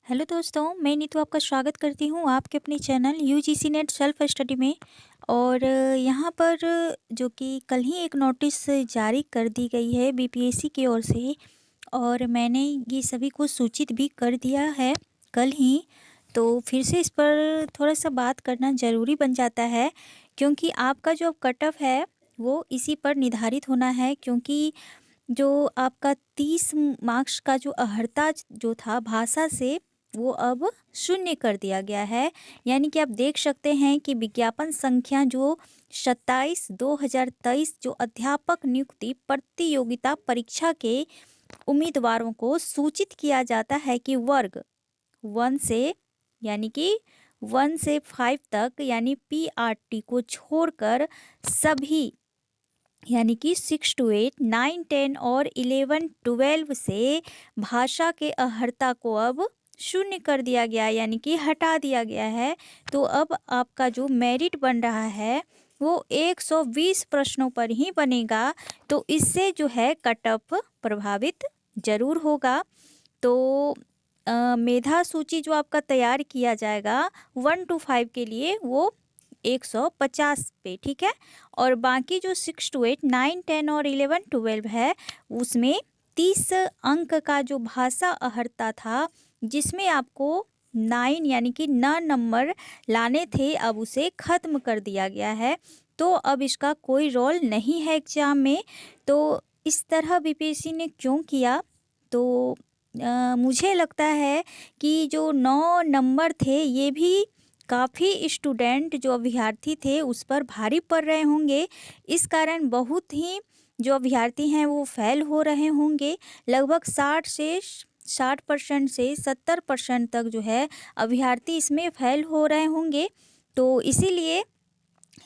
Hello दोस्तों, मैं नीतू आपका स्वागत करती हूँ आपके अपने channel UGC net self study में। और यहाँ पर जो कि कल ही एक नोटिस जारी कर दी गई है बीपीएससी की ओर से। और मैंने ये सभी को सूचित भी कर दिया है कल ही। तो फिर से इस पर थोड़ा सा बात करना ज़रूरी बन जाता है, क्योंकि आपका जो कट ऑफ है वो इसी पर निर्धारित होना है। क्योंकि जो आपका 30 मार्क्स का जो अहर्ता जो था भाषा से, वो अब शून्य कर दिया गया है। यानी कि आप देख सकते हैं कि विज्ञापन संख्या जो 27/2023 जो अध्यापक नियुक्ति प्रतियोगिता परीक्षा के उम्मीदवारों को सूचित किया जाता है कि वर्ग 1 से यानी कि 1 से 5 तक यानी पीआरटी को छोड़कर सभी यानी कि 6 to 8, 9, 10 और 11, 12 से भाषा के अहर्ता को अब शून्य कर दिया गया, यानी कि हटा दिया गया है। तो अब आपका जो मेरिट बन रहा है वो 120 प्रश्नों पर ही बनेगा। तो इससे जो है कट ऑफ प्रभावित जरूर होगा। तो मेधा सूची जो आपका तैयार किया जाएगा 1 to 5 के लिए, वो 150 पे, ठीक है। और बाकी जो 6 to 8, 9, 10 और 11, 12 है, उसमें 30 अंक का जो भाषा अहर्ता था, जिसमें आपको 9 यानी कि 9 नंबर लाने थे, अब उसे खत्म कर दिया गया है। तो अब इसका कोई रोल नहीं है एग्जाम में। तो इस तरह बीपीएससी ने क्यों किया? तो मुझे लगता है कि जो 9 नंबर थे ये भी काफ़ी स्टूडेंट जो अभ्यर्थी थे उस पर भारी पड़ रहे होंगे। इस कारण बहुत ही जो अभ्यर्थी हैं वो फेल हो रहे होंगे। लगभग 60% से 70% तक जो है अभ्यर्थी इसमें फेल हो रहे होंगे। तो इसीलिए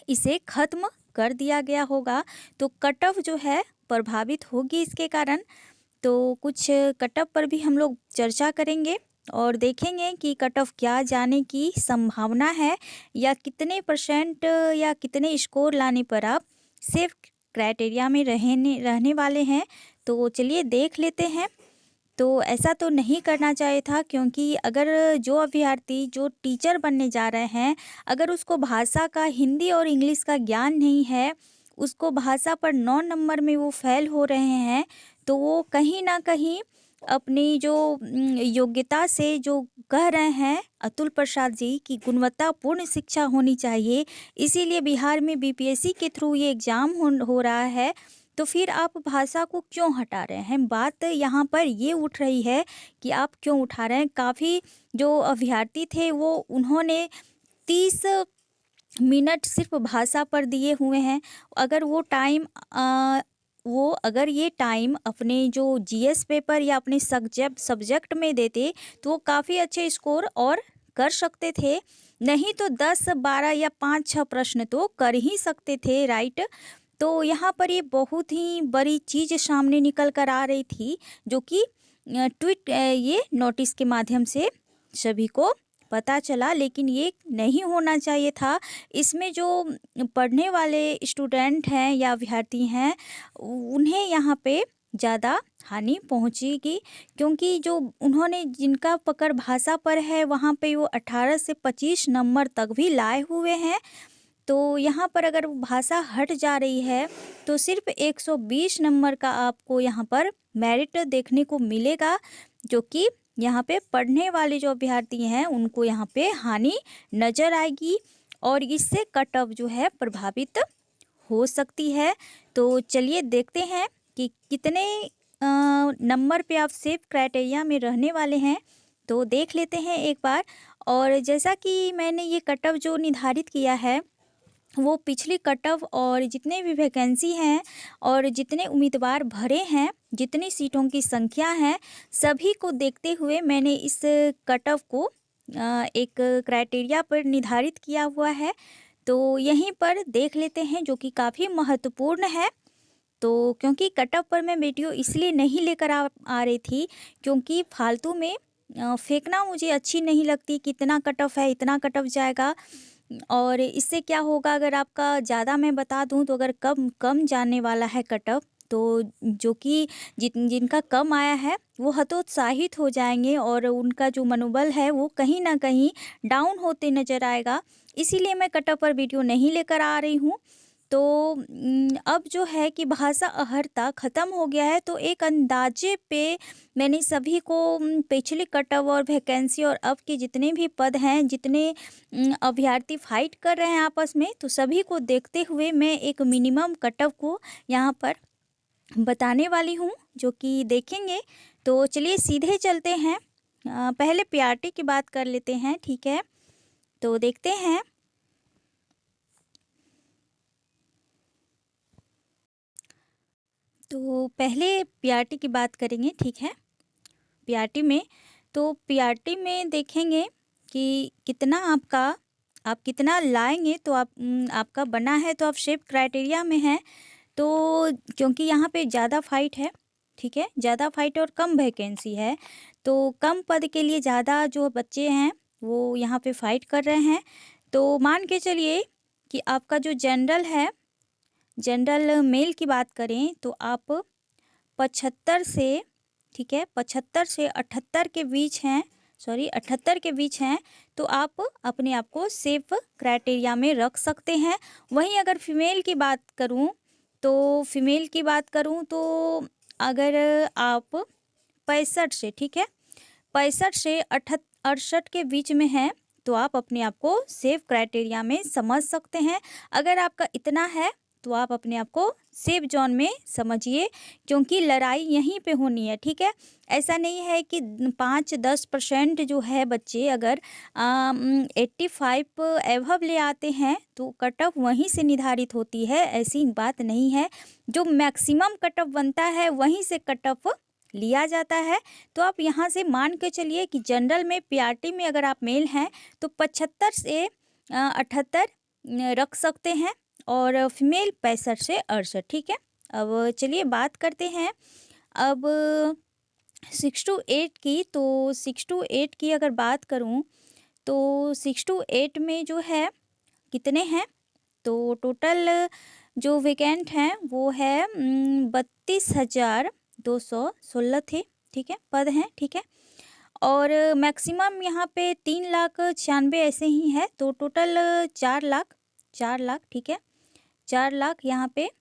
इसे खत्म कर दिया गया होगा। तो कट ऑफ जो है प्रभावित होगी इसके कारण। तो कुछ कट ऑफ पर भी हम लोग चर्चा करेंगे और देखेंगे कि कट ऑफ क्या जाने की संभावना है, या कितने परसेंट या कितने स्कोर लाने पर आप सेफ क्राइटेरिया में रहने वाले हैं। तो चलिए देख लेते हैं। तो ऐसा तो नहीं करना चाहिए था, क्योंकि अगर जो अभ्यर्थी जो टीचर बनने जा रहे हैं, अगर उसको भाषा का हिंदी और इंग्लिश का ज्ञान नहीं है, उसको भाषा पर 9 नंबर में वो फेल हो रहे हैं, तो वो कहीं ना कहीं अपनी जो योग्यता से जो कह रहे हैं अतुल प्रसाद जी की गुणवत्तापूर्ण शिक्षा होनी चाहिए, इसीलिए बिहार में बीपीएससी के थ्रू ये एग्ज़ाम हो रहा है। तो फिर आप भाषा को क्यों हटा रहे हैं? बात यहाँ पर ये उठ रही है कि आप क्यों उठा रहे हैं। काफ़ी जो अभ्यर्थी थे वो उन्होंने 30 मिनट सिर्फ भाषा पर दिए हुए हैं। अगर अगर ये टाइम अपने जो जीएस पेपर या अपने सब्जेक्ट में देते, तो वो काफ़ी अच्छे स्कोर और कर सकते थे। नहीं तो 10, 12 या 5, 6 प्रश्न तो कर ही सकते थे, राइट। तो यहाँ पर ये बहुत ही बड़ी चीज़ सामने निकल कर आ रही थी, जो कि ये नोटिस के माध्यम से सभी को पता चला, लेकिन ये नहीं होना चाहिए था। इसमें जो पढ़ने वाले स्टूडेंट हैं या अभ्यर्थी हैं, उन्हें यहाँ पे ज़्यादा हानि पहुँचेगी। क्योंकि जो उन्होंने जिनका पकड़ भाषा पर है, वहाँ पे वो 18 से 25 नंबर तक भी लाए हुए हैं। तो यहाँ पर अगर भाषा हट जा रही है, तो सिर्फ 120 नंबर का आपको यहाँ पर मेरिट देखने को मिलेगा, जो कि यहाँ पे पढ़ने वाले जो अभ्यर्थी हैं उनको यहाँ पे हानि नज़र आएगी, और इससे कट ऑफ जो है प्रभावित हो सकती है। तो चलिए देखते हैं कि कितने नंबर पे आप सेफ क्राइटेरिया में रहने वाले हैं। तो देख लेते हैं एक बार। और जैसा कि मैंने ये कट ऑफ जो निर्धारित किया है, वो पिछली कट ऑफ और जितने भी वैकेंसी हैं और जितने उम्मीदवार भरे हैं, जितनी सीटों की संख्या है, सभी को देखते हुए मैंने इस कट ऑफ को एक क्राइटेरिया पर निर्धारित किया हुआ है। तो यहीं पर देख लेते हैं, जो कि काफ़ी महत्वपूर्ण है। तो क्योंकि कट ऑफ पर मैं वीडियो इसलिए नहीं लेकर आ रही थी, क्योंकि फालतू में फेंकना मुझे अच्छी नहीं लगती। कितना कट ऑफ है, इतना कट ऑफ जाएगा। और इससे क्या होगा, अगर आपका ज़्यादा मैं बता दूं, तो अगर कम कम जाने वाला है कट ऑफ, तो जो कि जिनका कम आया है वो हतोत्साहित हो जाएंगे और उनका जो मनोबल है वो कहीं ना कहीं डाउन होते नज़र आएगा। इसीलिए मैं कट ऑफ पर वीडियो नहीं लेकर आ रही हूँ। तो अब जो है कि भाषा अहर्ता ख़त्म हो गया है, तो एक अंदाजे पे मैंने सभी को पिछली कट ऑफ और वैकेंसी और अब के जितने भी पद हैं, जितने अभ्यर्थी फाइट कर रहे हैं आपस में, तो सभी को देखते हुए मैं एक मिनिमम कट ऑफ को यहाँ पर बताने वाली हूँ, जो कि देखेंगे। तो चलिए सीधे चलते हैं। पहले पीआरटी की बात कर लेते हैं, ठीक है। तो देखते हैं। तो पहले पीआरटी की बात करेंगे, ठीक है। पीआरटी में, तो पीआरटी में देखेंगे कि कितना आप कितना लाएंगे, तो आपका बना है तो आप शेप क्राइटेरिया में हैं। तो क्योंकि यहाँ पे ज़्यादा फाइट है, ठीक है, ज़्यादा फाइट और कम वैकेंसी है, तो कम पद के लिए ज़्यादा जो बच्चे हैं वो यहाँ पे फाइट कर रहे हैं। तो मान के चलिए कि आपका जो जनरल है, जनरल मेल की बात करें तो आप 75 से, ठीक है, 75 से 78 के बीच हैं, सॉरी 78 के बीच हैं, तो आप अपने आप को सेफ क्राइटेरिया में रख सकते हैं। वहीं अगर फीमेल की बात करूं, तो फीमेल की बात करूं तो अगर आप 65 से, ठीक है, 65 से 68 के बीच में हैं, तो आप अपने आप को सेफ क्राइटेरिया में समझ सकते हैं। अगर आपका इतना है तो आप अपने आप को सेफ जोन में समझिए, क्योंकि लड़ाई यहीं पे होनी है, ठीक है। ऐसा नहीं है कि 5-10% जो है बच्चे अगर 85 एवब ले आते हैं तो कट ऑफ वहीं से निर्धारित होती है, ऐसी बात नहीं है। जो मैक्सिमम कट ऑफ बनता है वहीं से कट ऑफ लिया जाता है। तो आप यहाँ से मान के चलिए कि जनरल में पीआरटी में अगर आप मेल हैं तो 75 से 78 रख सकते हैं, और फीमेल 65 से 68, ठीक है। अब चलिए बात करते हैं अब 6 to 8 की। तो 6 to 8 की अगर बात करूं तो 6 to 8 में जो है कितने हैं, तो टोटल जो वेकेंट हैं वो है 32,216 थे, ठीक है, पद हैं, ठीक है। और मैक्सिमम यहाँ पे 3,96,000 ऐसे ही है, तो टोटल 4 लाख, ठीक है, 4 लाख यहाँ पे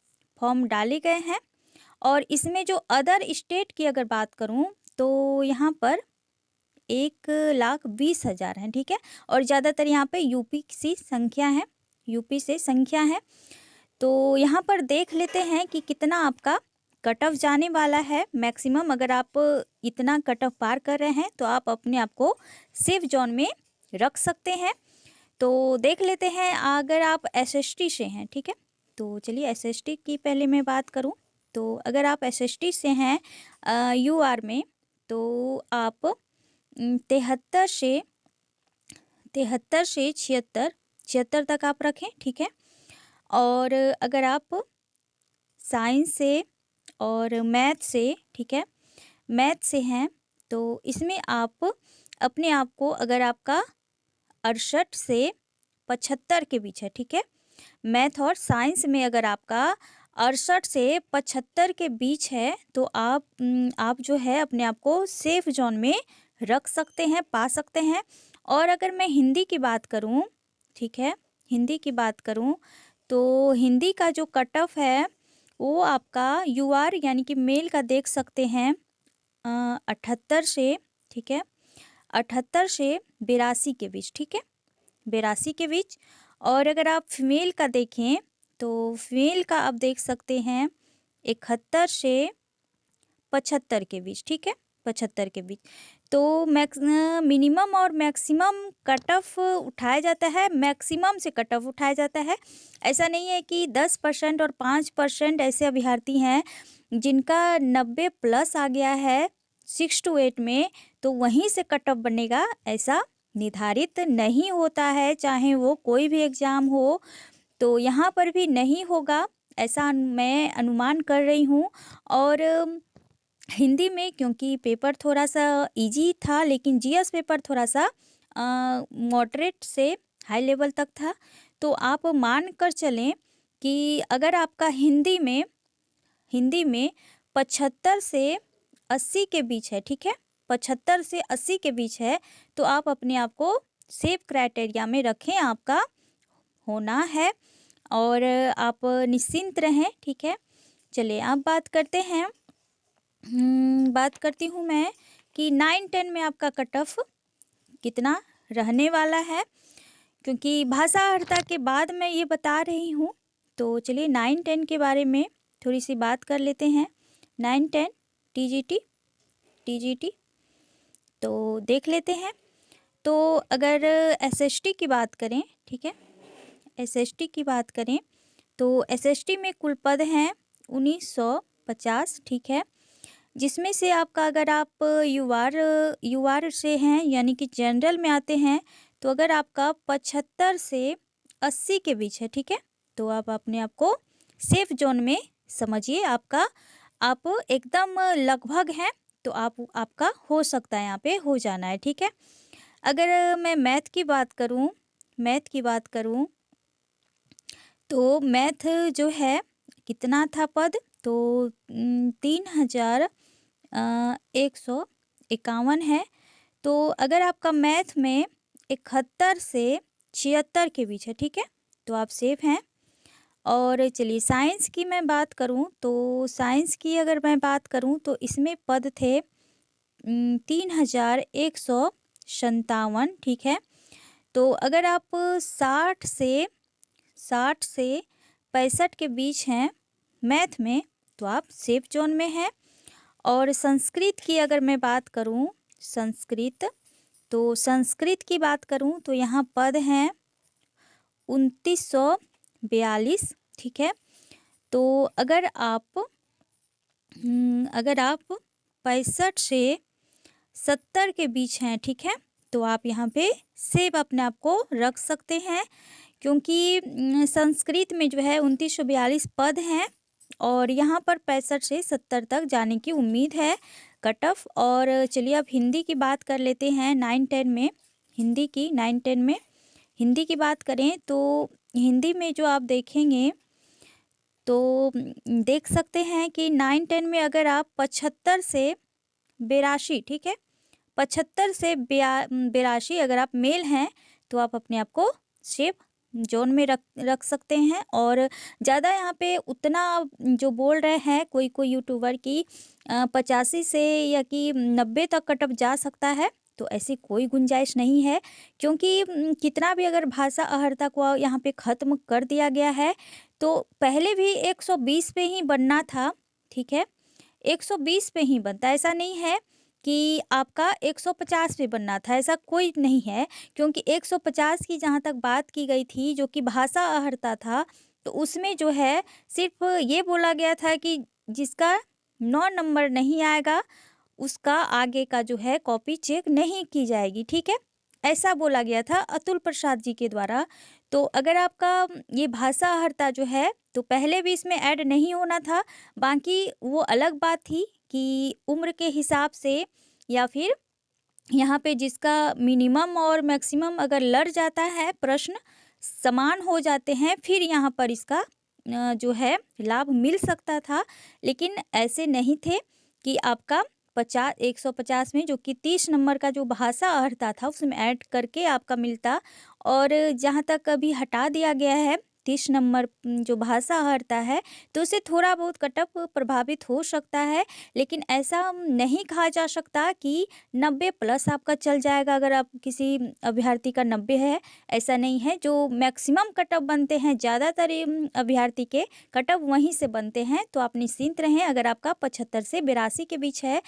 फॉर्म डाले गए हैं। और इसमें जो अदर स्टेट की अगर बात करूँ तो यहाँ पर 1,20,000 हैं, ठीक है। और ज़्यादातर यहाँ पे यूपी से संख्या है, यूपी से संख्या है। तो यहाँ पर देख लेते हैं कि कितना आपका कट ऑफ जाने वाला है। मैक्सिमम अगर आप इतना कट ऑफ पार कर रहे हैं तो आप अपने आप को सेफ जोन में रख सकते हैं। तो देख लेते हैं अगर आप एसएसटी से हैं, ठीक है। तो चलिए एसएसटी की पहले मैं बात करूं, तो अगर आप एसएसटी से हैं यूआर में, तो आप 73 से 76 तक आप रखें, ठीक है। और अगर आप साइंस से और मैथ से, ठीक है, मैथ से हैं, तो इसमें आप अपने आप को, अगर आपका 68 से 75 के बीच है, ठीक है, मैथ और साइंस में अगर आपका 68 से 75 के बीच है, तो आप जो है अपने आप को सेफ जोन में रख सकते हैं, पा सकते हैं। और अगर मैं हिंदी की बात करूं, ठीक है, हिंदी की बात करूं तो हिंदी का जो कट ऑफ है वो आपका यूआर यानी कि मेल का देख सकते हैं 78 से, ठीक है, 78 से 82 के बीच, ठीक है, 82 के बीच। और अगर आप फीमेल का देखें तो फीमेल का आप देख सकते हैं 71 से 75 के बीच, ठीक है, 75 के बीच। तो मिनिमम और मैक्सिमम कट ऑफ उठाया जाता है, मैक्सिमम से कट ऑफ उठाया जाता है। ऐसा नहीं है कि 10% और 5% ऐसे अभ्यर्थी हैं जिनका 90 प्लस आ गया है 6 to 8 में, तो वहीं से कट ऑफ बनेगा, ऐसा निर्धारित नहीं होता है। चाहे वो कोई भी एग्ज़ाम हो, तो यहाँ पर भी नहीं होगा, ऐसा मैं अनुमान कर रही हूँ। और हिंदी में क्योंकि पेपर थोड़ा सा इजी था, लेकिन जीएस पेपर थोड़ा सा मॉडरेट से हाई लेवल तक था, तो आप मान कर चलें कि अगर आपका हिंदी में हिंदी में 75 से 80 के बीच है, ठीक है, 75 से 80 के बीच है, तो आप अपने आप को सेफ क्राइटेरिया में रखें, आपका होना है और आप निश्चिंत रहें, ठीक है। चलिए आप बात करते हैं, बात करती हूँ मैं कि 9-10 में आपका कट ऑफ कितना रहने वाला है, क्योंकि भाषा अर्हता के बाद मैं ये बता रही हूँ। तो चलिए 9-10 के बारे में थोड़ी सी बात कर लेते हैं। 9-10 टीजीटी तो देख लेते हैं। तो अगर एसएसटी की बात करें, ठीक है, एसएसटी की बात करें तो एसएसटी में कुल पद हैं 1950, ठीक है, जिसमें से आपका अगर आप यूआर से हैं यानी कि जनरल में आते हैं तो अगर आपका 75 से 80 के बीच है, ठीक है, तो आप अपने आप को सेफ जोन में समझिए, आपका आप एकदम लगभग हैं, तो आपका हो सकता है यहाँ पे हो जाना है, ठीक है। अगर मैं मैथ की बात करूँ तो मैथ जो है कितना था पद, तो 3151 है। तो अगर आपका मैथ में 71 से 76 के बीच है, ठीक है, तो आप सेफ हैं। और चलिए साइंस की मैं बात करूं तो साइंस की अगर मैं बात करूं तो इसमें पद थे 3157, ठीक है। तो अगर आप 60 से 65 के बीच हैं मैथ में, तो आप सेफ जोन में हैं। और संस्कृत की अगर मैं बात करूं, संस्कृत की बात करूं तो यहाँ पद हैं 2942, ठीक है। तो अगर आप 65 से 70 के बीच हैं, ठीक है, तो आप यहाँ पे सेव अपने आप को रख सकते हैं, क्योंकि संस्कृत में जो है 2942 पद हैं और यहाँ पर 65 से 70 तक जाने की उम्मीद है कट ऑफ। और चलिए अब हिंदी की बात कर लेते हैं 9-10 में। हिंदी की बात करें तो हिंदी में जो आप देखेंगे तो देख सकते हैं कि 9-10 में अगर आप 75 से 82, ठीक है, 75 से 82 अगर आप मेल हैं तो आप अपने आप को सेफ जोन में रख सकते हैं। और ज़्यादा यहाँ पे उतना जो बोल रहे हैं कोई यूट्यूबर की 85 से या कि 90 तक कटअप जा सकता है, तो ऐसी कोई गुंजाइश नहीं है, क्योंकि कितना भी अगर भाषा अहर्ता को यहाँ पे ख़त्म कर दिया गया है तो पहले भी 120 पे ही बनना था, ठीक है, 120 पे ही बनता, ऐसा नहीं है कि आपका 150 पे बनना था, ऐसा कोई नहीं है। क्योंकि 150 की जहाँ तक बात की गई थी जो कि भाषा अहर्ता था, तो उसमें जो है सिर्फ ये बोला गया था कि जिसका 9 नंबर नहीं आएगा उसका आगे का जो है कॉपी चेक नहीं की जाएगी, ठीक है, ऐसा बोला गया था अतुल प्रसाद जी के द्वारा। तो अगर आपका ये भाषा अहर्ता जो है तो पहले भी इसमें ऐड नहीं होना था, बाकी वो अलग बात थी कि उम्र के हिसाब से या फिर यहाँ पे जिसका मिनिमम और मैक्सिमम अगर लड़ जाता है, प्रश्न समान हो जाते हैं, फिर यहाँ पर इसका जो है लाभ मिल सकता था। लेकिन ऐसे नहीं थे कि आपका 150 में जो कि 30 नंबर का जो भाषा अहर्ता था उसमें ऐड करके आपका मिलता, और जहाँ तक अभी हटा दिया गया है 30 नंबर जो भाषा अहर्ता है, तो उससे थोड़ा बहुत कटअप प्रभावित हो सकता है। लेकिन ऐसा नहीं कहा जा सकता कि 90 प्लस आपका चल जाएगा अगर आप किसी अभ्यर्थी का 90 है, ऐसा नहीं है। जो मैक्सिमम कटअप बनते हैं ज़्यादातर अभ्यर्थी के कटअप वहीं से बनते हैं, तो आप निश्चिंत रहें अगर आपका 75 से 82 के बीच है।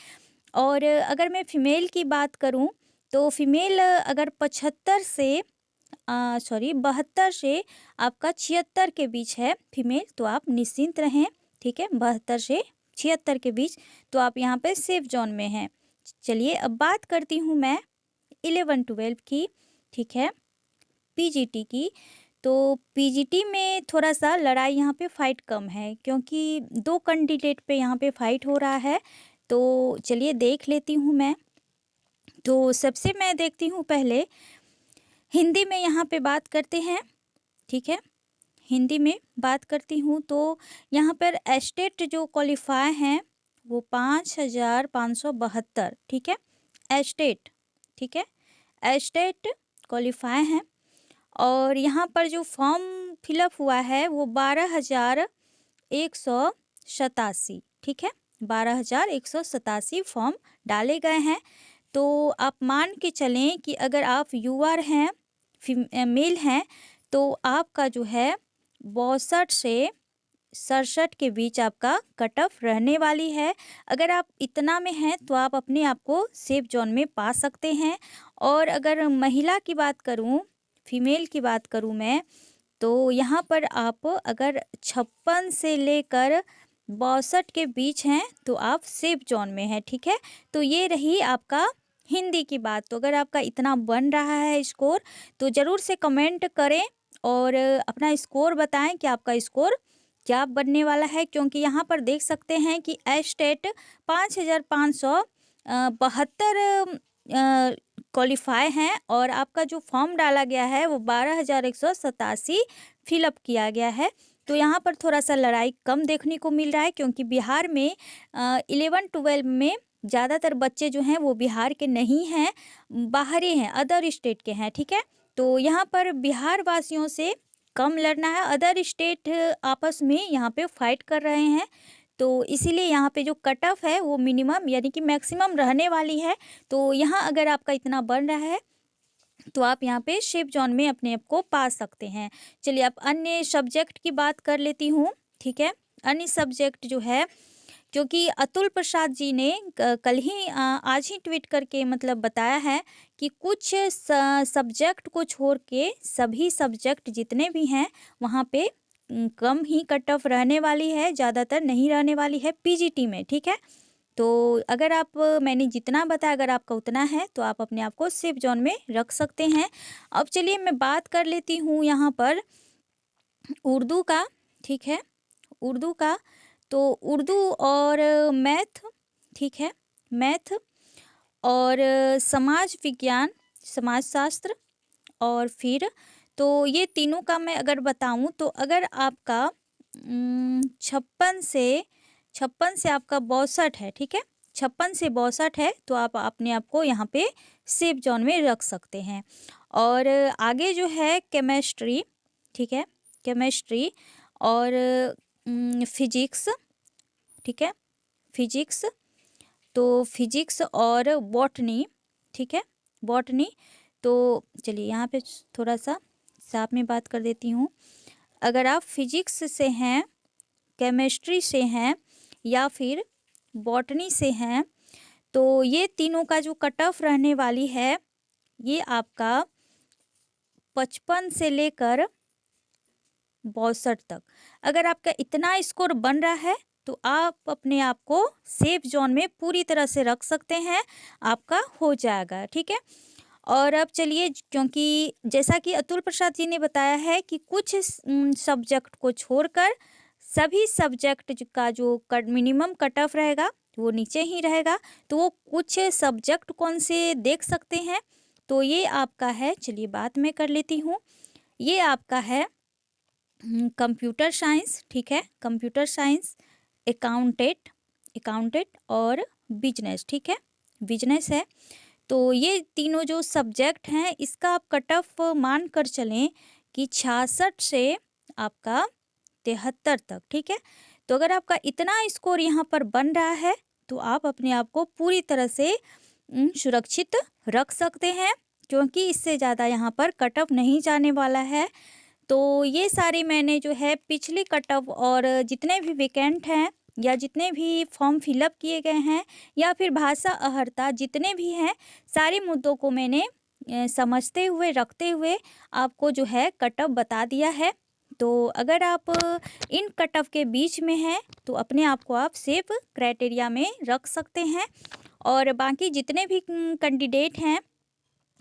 और अगर मैं फ़ीमेल की बात करूं तो फ़ीमेल अगर 72 से आपका 76 के बीच है फीमेल, तो आप निश्चिंत रहें, ठीक है, 72 से 76 के बीच, तो आप यहाँ पे सेफ जोन में हैं। चलिए अब बात करती हूँ मैं 11-12 की, ठीक है, पीजीटी की। तो पीजीटी में थोड़ा सा लड़ाई यहाँ पे फाइट कम है, क्योंकि 2 कैंडिडेट पे यहाँ पे फाइट हो रहा है। तो चलिए देख लेती हूँ मैं। तो सबसे मैं देखती हूँ पहले हिंदी में यहाँ पे बात करते हैं, ठीक है, हिंदी में बात करती हूँ तो यहाँ पर एस्टेट जो क्वालिफ़ाई हैं वो 5,572, ठीक है? एस्टेट, ठीक है? एस्टेट क्वालिफ़ाई हैं और यहाँ पर जो फॉर्म फिलअप हुआ है वो 12,187, ठीक है? 12,187 फॉर्म डाले गए हैं। तो आप मान के चलें कि अगर आप यूआर हैं, मेल हैं, तो आपका जो है 62 से 67 के बीच आपका कट ऑफ रहने वाली है। अगर आप इतना में हैं तो आप अपने आप को सेफ जोन में पा सकते हैं। और अगर महिला की बात करूं, फीमेल की बात करूं मैं, तो यहाँ पर आप अगर 56 से लेकर 62 के बीच हैं तो आप सेफ जोन में हैं, ठीक है? तो ये रही आपका हिंदी की बात। तो अगर आपका इतना बन रहा है स्कोर तो ज़रूर से कमेंट करें और अपना स्कोर बताएं कि आपका स्कोर क्या बनने वाला है, क्योंकि यहाँ पर देख सकते हैं कि एस्टेट 5,572 क्वालिफाई हैं और आपका जो फॉर्म डाला गया है वो 12,187 फिलअप किया गया है। तो यहाँ पर थोड़ा सा लड़ाई कम देखने को मिल रहा है, क्योंकि बिहार में 11-12 में ज़्यादातर बच्चे जो हैं वो बिहार के नहीं हैं, बाहरी हैं, अदर स्टेट के हैं, ठीक है? तो यहाँ पर बिहार वासियों से कम लड़ना है, अदर स्टेट आपस में यहाँ पे फाइट कर रहे हैं। तो इसीलिए यहाँ पे जो कट ऑफ है वो मिनिमम यानी कि मैक्सिमम रहने वाली है। तो यहाँ अगर आपका इतना बन रहा है तो आप यहाँ पे सेफ जोन में अपने आप को पा सकते हैं। चलिए अब अन्य सब्जेक्ट की बात कर लेती हूँ, ठीक है? अन्य सब्जेक्ट जो है, क्योंकि अतुल प्रसाद जी ने कल ही आज ही ट्वीट करके मतलब बताया है कि कुछ सब्जेक्ट को छोड़ के सभी सब्जेक्ट जितने भी हैं वहाँ पे कम ही कट ऑफ रहने वाली है, ज़्यादातर नहीं रहने वाली है पीजीटी में, ठीक है? तो अगर आप मैंने जितना बताया अगर आपका उतना है तो आप अपने आप को सेफ जोन में रख सकते हैं। अब चलिए मैं बात कर लेती हूँ यहाँ पर उर्दू का, ठीक है? उर्दू का, तो उर्दू और मैथ, ठीक है? मैथ और समाज विज्ञान, समाजशास्त्र और फिर तो ये तीनों का मैं अगर बताऊं तो अगर आपका 56 से आपका 62 है, ठीक है? 56 से 62 है तो आप अपने आप को यहाँ पे सेफ जोन में रख सकते हैं। और आगे जो है केमिस्ट्री, ठीक है? केमिस्ट्री और फिजिक्स, ठीक है? फिजिक्स, तो फिजिक्स और बॉटनी, ठीक है? बॉटनी, तो चलिए यहाँ पे थोड़ा सा साफ में बात कर देती हूँ। अगर आप फिजिक्स से हैं, केमिस्ट्री से हैं या फिर बॉटनी से हैं तो ये तीनों का जो कट ऑफ रहने वाली है ये आपका 55 से लेकर 62 तक। अगर आपका इतना स्कोर बन रहा है तो आप अपने आप को सेफ जोन में पूरी तरह से रख सकते हैं, आपका हो जाएगा, ठीक है? और अब चलिए, क्योंकि जैसा कि अतुल प्रसाद जी ने बताया है कि कुछ सब्जेक्ट को छोड़कर सभी सब्जेक्ट का जो मिनिमम कट ऑफ रहेगा वो नीचे ही रहेगा। तो वो कुछ सब्जेक्ट कौन से देख सकते हैं, तो ये आपका है, चलिए बात मैं कर लेती हूँ। ये आपका है कंप्यूटर साइंस, ठीक है? कंप्यूटर साइंस, अकाउंटेंट और बिजनेस, ठीक है? बिजनेस है। तो ये तीनों जो सब्जेक्ट हैं इसका आप कट ऑफ मान कर चलें कि 66 से आपका 73 तक, ठीक है? तो अगर आपका इतना स्कोर यहाँ पर बन रहा है तो आप अपने आप को पूरी तरह से सुरक्षित रख सकते हैं, क्योंकि इससे ज़्यादा यहाँ पर कट ऑफ नहीं जाने वाला है। तो ये सारी मैंने जो है पिछली कट ऑफ और जितने भी वैकेंट हैं या जितने भी फॉर्म फिलअप किए गए हैं या फिर भाषा अहर्ता जितने भी हैं, सारे मुद्दों को मैंने समझते हुए रखते हुए आपको जो है कट ऑफ बता दिया है। तो अगर आप इन कट ऑफ के बीच में हैं तो अपने आप को आप सेफ क्राइटेरिया में रख सकते हैं। और बाकी जितने भी कैंडिडेट हैं,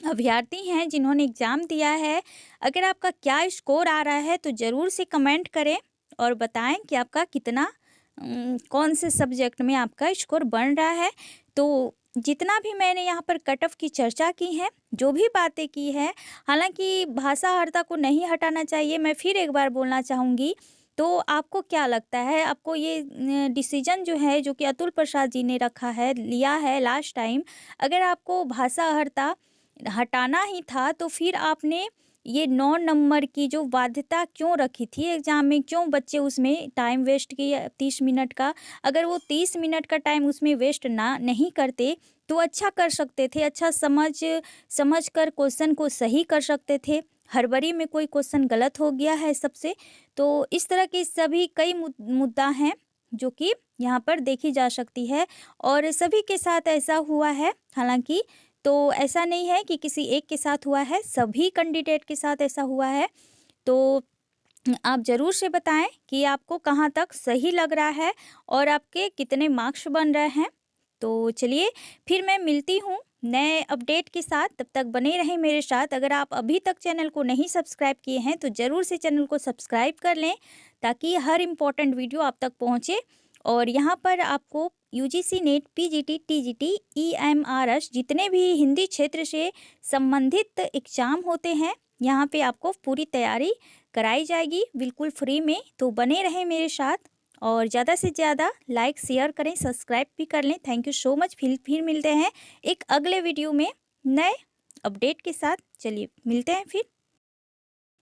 अभ्यर्थी हैं जिन्होंने एग्ज़ाम दिया है, अगर आपका क्या स्कोर आ रहा है तो ज़रूर से कमेंट करें और बताएं कि आपका कितना कौन से सब्जेक्ट में आपका स्कोर बन रहा है। तो जितना भी मैंने यहाँ पर कट ऑफ की चर्चा की है, जो भी बातें की है, हालाँकि भाषाहरता को नहीं हटाना चाहिए, मैं फिर एक बार बोलना चाहूँगी। तो आपको क्या लगता है, आपको ये डिसीज़न जो है, जो कि अतुल प्रसाद जी ने रखा है, लिया है लास्ट टाइम, अगर आपको भाषाहरता हटाना ही था, तो फिर आपने ये 9 नंबर की जो बाध्यता क्यों रखी थी एग्ज़ाम में? क्यों बच्चे उसमें टाइम वेस्ट किए 30 मिनट का? अगर वो 30 मिनट का टाइम उसमें वेस्ट ना नहीं करते, तो अच्छा कर सकते थे, अच्छा समझ कर क्वेश्चन को सही कर सकते थे। हड़बड़ी में कोई क्वेश्चन गलत हो गया है सबसे, तो इस तरह के सभी कई मुद्दा हैं, जो कि यहाँ पर देखी जा सकती है और सभी के साथ ऐसा हुआ है। हालाँकि तो ऐसा नहीं है कि किसी एक के साथ हुआ है, सभी कैंडिडेट के साथ ऐसा हुआ है। तो आप ज़रूर से बताएँ कि आपको कहाँ तक सही लग रहा है और आपके कितने मार्क्स बन रहे हैं। तो चलिए, फिर मैं मिलती हूँ नए अपडेट के साथ, तब तक बने रहें मेरे साथ। अगर आप अभी तक चैनल को नहीं सब्सक्राइब किए हैं, तो ज़रूर से चैनल को सब्सक्राइब कर लें, ताकि हर इम्पोर्टेंट वीडियो आप तक पहुँचे। और यहाँ पर आपको UGC net, PGT, TGT, EMRS जितने भी हिंदी क्षेत्र से संबंधित एग्ज़ाम होते हैं, यहाँ पे आपको पूरी तैयारी कराई जाएगी बिल्कुल फ्री में। तो बने रहें मेरे साथ और ज़्यादा से ज़्यादा लाइक शेयर करें, सब्सक्राइब भी कर लें। Thank you so much. फिर मिलते हैं एक अगले वीडियो में नए अपडेट के साथ। चलिए मिलते हैं फिर।